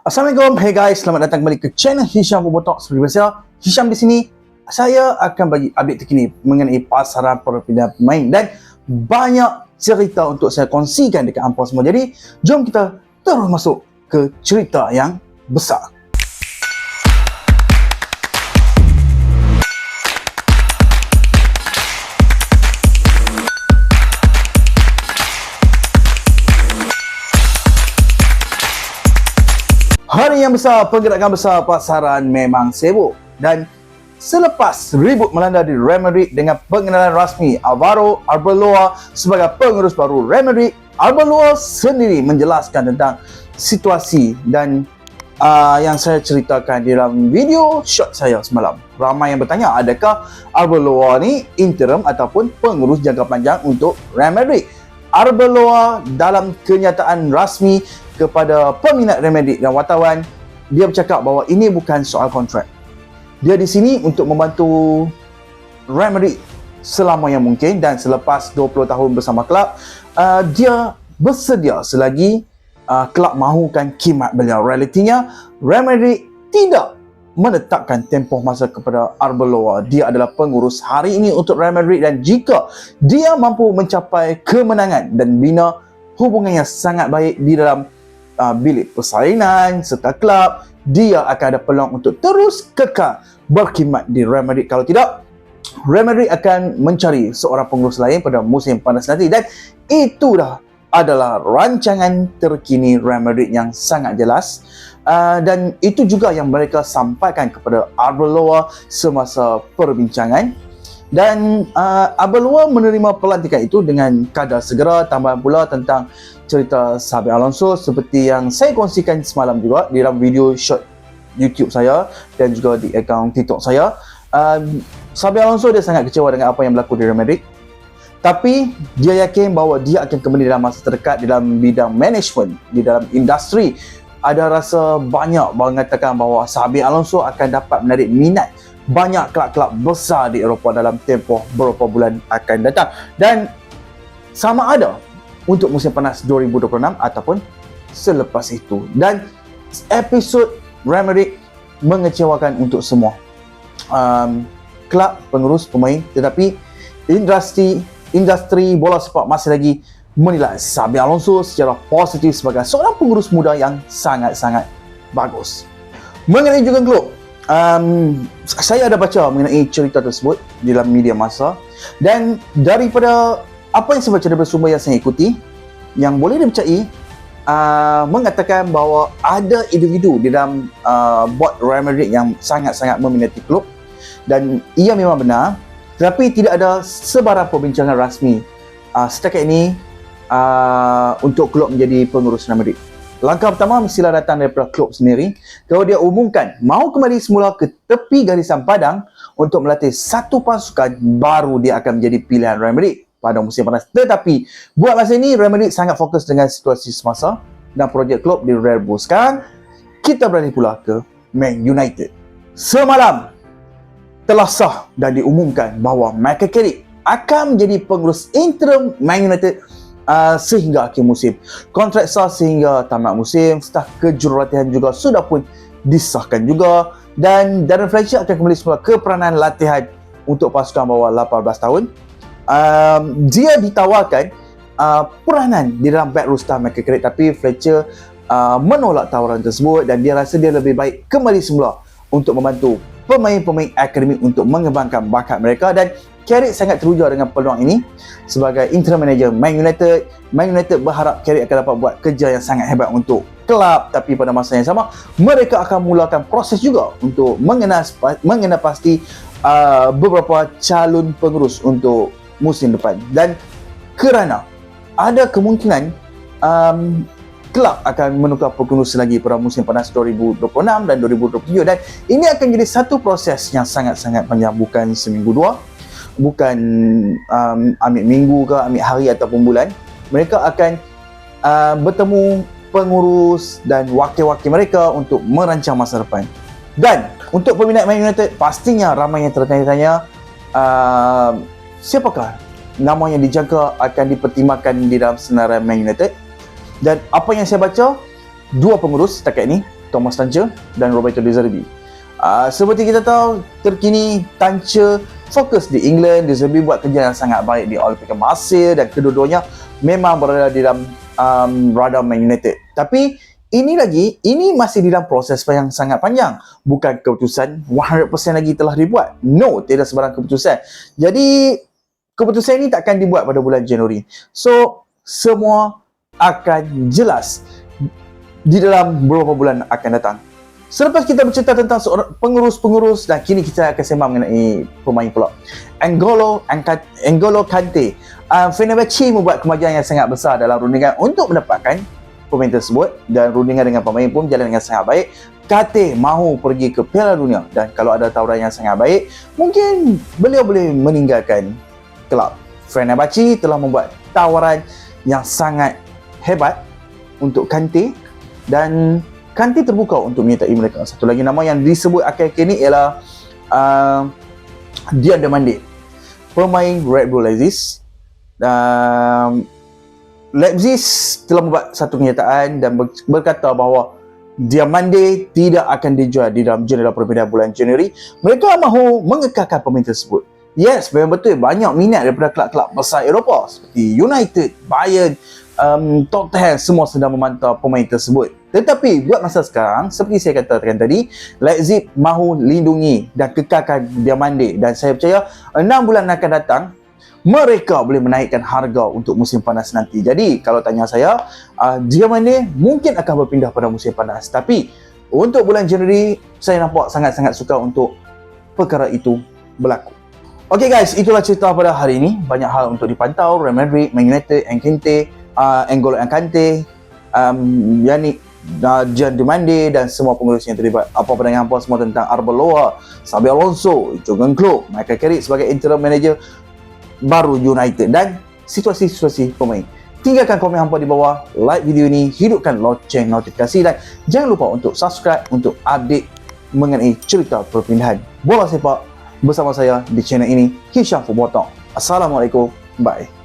Assalamualaikum, hey guys, selamat datang kembali ke channel Hisham Bobotok. Seperti biasa, Hisham di sini saya akan bagi update terkini mengenai pasaran perpindahan pemain dan banyak cerita untuk saya kongsikan dekat hangpa semua. Jadi, jom kita terus masuk ke cerita yang besar. Hari yang besar, pergerakan besar pasaran memang sibuk dan selepas ribut melanda di Real Madrid dengan pengenalan rasmi Alvaro Arbeloa sebagai pengurus baru Real Madrid, Arbeloa sendiri menjelaskan tentang situasi dan yang saya ceritakan di dalam video short saya semalam. Ramai yang bertanya, adakah Arbeloa ni interim ataupun pengurus jangka panjang untuk Real Madrid? Arbeloa dalam kenyataan rasmi kepada peminat Real Madrid dan wartawan, dia bercakap bahawa ini bukan soal kontrak. Dia di sini untuk membantu Real Madrid selama yang mungkin dan selepas 20 tahun bersama kelab, dia bersedia selagi kelab mahukan khidmat beliau. Realitinya, Real Madrid tidak menetapkan tempoh masa kepada Arbeloa. Dia adalah pengurus hari ini untuk Real Madrid dan jika dia mampu mencapai kemenangan dan bina hubungan yang sangat baik di dalam bilik persalinan serta kelab, dia akan ada peluang untuk terus kekal berkhidmat di Real Madrid. Kalau tidak, Real Madrid akan mencari seorang pengurus lain pada musim panas nanti dan itu dah adalah rancangan terkini Real Madrid yang sangat jelas. Dan itu juga yang mereka sampaikan kepada Arbeloa semasa perbincangan. Dan Arbeloa menerima pelantikan itu dengan kadar segera. Tambahan pula tentang cerita Xabi Alonso seperti yang saya kongsikan semalam juga di dalam video short YouTube saya dan juga di akaun TikTok saya. Xabi Alonso dia sangat kecewa dengan apa yang berlaku di Real Madrid, tapi dia yakin bahawa dia akan kembali dalam masa terdekat di dalam bidang management, di dalam industri. Ada rasa banyak mengatakan bahawa Xabi Alonso akan dapat menarik minat banyak kelab-kelab besar di Eropah dalam tempoh beberapa bulan akan datang. Dan sama ada untuk musim panas 2026 ataupun selepas itu. Dan episod Real Madrid mengecewakan untuk semua kelab, pengurus, pemain, tetapi industri bola sepak masih lagi menilai Xabi Alonso secara positif sebagai seorang pengurus muda yang sangat-sangat bagus. Mengenai Jurgen Klopp, saya ada baca mengenai cerita tersebut di dalam media massa dan daripada apa yang saya baca daripada sumber yang saya ikuti, yang boleh dipercayai, mengatakan bahawa ada individu di dalam board Real Madrid yang sangat-sangat meminati klub dan ia memang benar, tetapi tidak ada sebarang perbincangan rasmi setakat ini untuk klub menjadi pengurus Real Madrid. Langkah pertama mestilah datang daripada klub sendiri. Kalau dia umumkan mahu kembali semula ke tepi garisan padang untuk melatih satu pasukan, baru dia akan menjadi pilihan Real Madrid pada musim panas. Tetapi buat masa ini Real Madrid sangat fokus dengan situasi semasa dan projek klub di Red Bull. Sekarang kita beralih pula ke Man United. Semalam telah sah dan diumumkan bahawa Michael Carrick akan menjadi pengurus interim Man United sehingga akhir musim. Kontrak sah sehingga tamat musim. Staf kejurulatihan juga sudah pun disahkan juga dan Darren Fletcher akan kembali semula ke peranan latihan untuk pasukan bawah 18 tahun. Dia ditawarkan peranan di dalam back roster Michael Carrick, tapi Fletcher menolak tawaran tersebut dan dia rasa dia lebih baik kembali semula untuk membantu pemain-pemain akademik untuk mengembangkan bakat mereka. Dan Carrick sangat teruja dengan peluang ini sebagai interim manager Man United. Man United berharap Carrick akan dapat buat kerja yang sangat hebat untuk kelab, tapi pada masa yang sama mereka akan mulakan proses juga untuk mengenal pasti beberapa calon pengurus untuk musim depan. Dan kerana ada kemungkinan kelab akan menukar pengurus lagi pada musim panas 2026 dan 2027 dan ini akan jadi satu proses yang sangat-sangat panjang, bukan seminggu dua, bukan ambil minggu ke ambil hari ataupun bulan. Mereka akan bertemu pengurus dan wakil-wakil mereka untuk merancang masa depan. Dan untuk peminat Man United, pastinya ramai yang tertanya-tanya siapakah nama yang dijangka akan dipertimbangkan di dalam senarai Man United. Dan apa yang saya baca, dua pengurus setakat ini, Thomas Tuchel dan Roberto De Zerbi. Seperti kita tahu, terkini Tuchel fokus di England, De Zerbi buat kerja yang sangat baik di Olympique Marseille dan kedua-duanya memang berada di dalam radar Man United. Tapi ini masih di dalam proses yang sangat panjang. Bukan keputusan 100% lagi telah dibuat. No, tidak sebarang keputusan. Jadi, keputusan ini takkan dibuat pada bulan Januari. So, semua akan jelas di dalam beberapa bulan akan datang. Selepas kita bercerita tentang seorang pengurus-pengurus dan kini kita akan sembang mengenai pemain pula. N'Golo Kante. Fenerbahce membuat kemajuan yang sangat besar dalam rundingan untuk mendapatkan pemain tersebut dan rundingan dengan pemain pun berjalan dengan sangat baik. Kante mahu pergi ke Piala Dunia dan kalau ada tawaran yang sangat baik, mungkin beliau boleh meninggalkan kelab. Fenerbahce telah membuat tawaran yang sangat hebat untuk Kante dan Kante terbuka untuk menyertai mereka. Satu lagi nama yang disebut akhir-akhir ini ialah Dian Demande, pemain Red Bull Leipzig. Leipzig telah membuat satu kenyataan dan berkata bahawa Diamande tidak akan dijual di dalam jendela perpindahan bulan Januari. Mereka mahu mengekalkan pemain tersebut. Yes, memang betul banyak minat daripada kelab-kelab besar Eropah seperti United, Bayern, Tottenham semua sedang memantau pemain tersebut. Tetapi buat masa sekarang, seperti saya katakan tadi, Leipzig mahu lindungi dan kekalkan Diamande dan saya percaya 6 bulan akan datang mereka boleh menaikkan harga untuk musim panas nanti. Jadi kalau tanya saya, Diamande mungkin akan berpindah pada musim panas. Tapi untuk bulan Januari, saya nampak sangat-sangat suka untuk perkara itu berlaku. Okay guys, itulah cerita pada hari ini. Banyak hal untuk dipantau. Real Madrid, Man United, N'Golo Kante, Yannick Diamande dan semua pengurus yang terlibat. Apa pandangan hampa semua tentang Arbeloa, Xabi Alonso, Jurgen Klopp, Michael Carrick sebagai interim manager baru United dan situasi-situasi pemain. Tinggalkan komen hampa di bawah, like video ini, hidupkan loceng notifikasi dan jangan lupa untuk subscribe untuk update mengenai cerita perpindahan bola sepak bersama saya di channel ini, Hisham Football Talk. Assalamualaikum, bye.